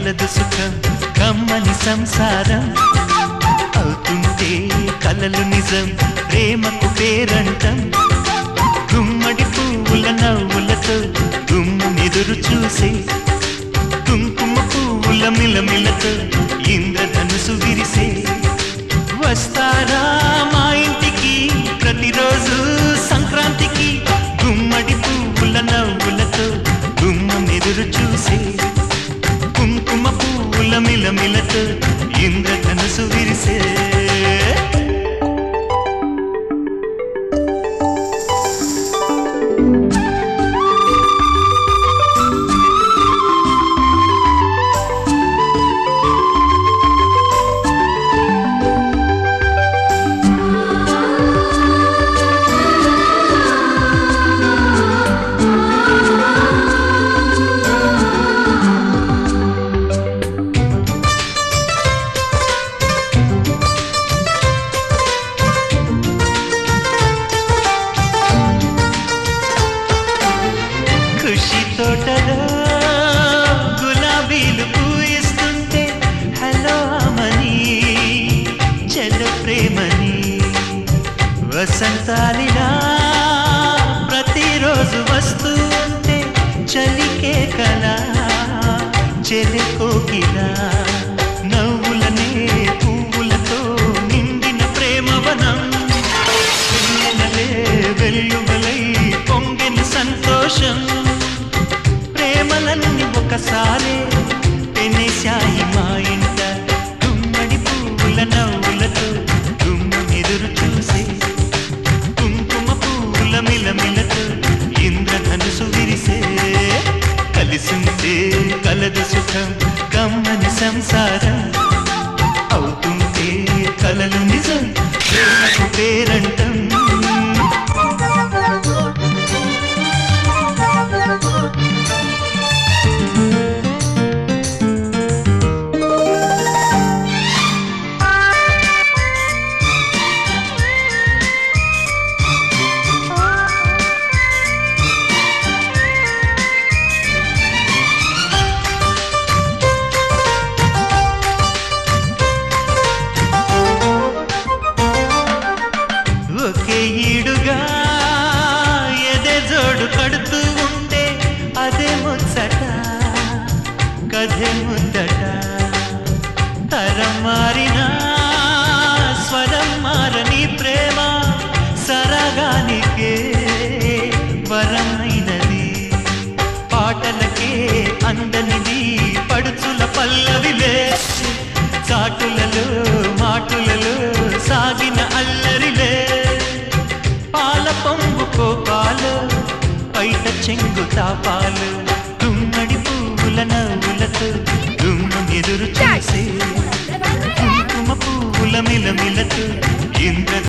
కలదు సుఖం కమ్మని సంసారం అవుతుంటే కలలు నిజం ప్రేమకు పేరంటం గుమ్మడి పువ్వుల నవ్వులతో గుమ్మెదురు చూసే కుంకుమ పువ్వుల మిలమిలతో ఇంద్రధనుసు విరిసే వస్తారా మా ఇంటికి ప్రతిరోజు సంక్రాంతికి గుమ్మడి పువ్వుల నవ్వులతో గుమ్మెదురు చూసే కుంకుమ పువ్వుల మిలమిలతో ఇంద్రధనుసు విరిసే తోటలో గులాబీలు పూయిస్తుంటే హలో అమని చెల్లు ప్రేమని వసంతాలిలా ప్రతిరోజు వస్తూ ఉంటే చలికే కలా చెలి కోకిలా నవ్వులనే పువ్వులతో నిండిన ప్రేమవనం వెల్లువలై పొంగిన సంతోషం ప్రేమలన్నీ ఒకసారి పెనేశాయి మా ఇంట గుమ్మడి పువ్వుల నవ్వులతో గుమ్మెదురు చూసే కుంకుమ పువ్వుల మిలమిలతో ఇంద్రధనుసు విరిసే కలిసుంటే కలదు సుఖం కమ్మని సంసారం అవుతుంటే కలలు నిజం ప్రేమకు పేరంటం ఒకే ఈడుగా ఎదే జోడు కడుతూ ఉంటే అదే ముచ్చట కథే ముద్దట తరం మారినా స్వరం మారని ప్రేమ సరగానికే వరమైనది పాటలకే అందనిది పడుచుల పల్లవిలే చాటులలో మాటులలో సాగిన అల్లరిలే పాల పొంగు కోపాలు పైట చెంగు తాపాలు గుమ్మడి పువ్వుల నవ్వులతో గుమ్మెదురు చూసే కుంకుమ పువ్వుల మిలమిలతో ఇంద్ర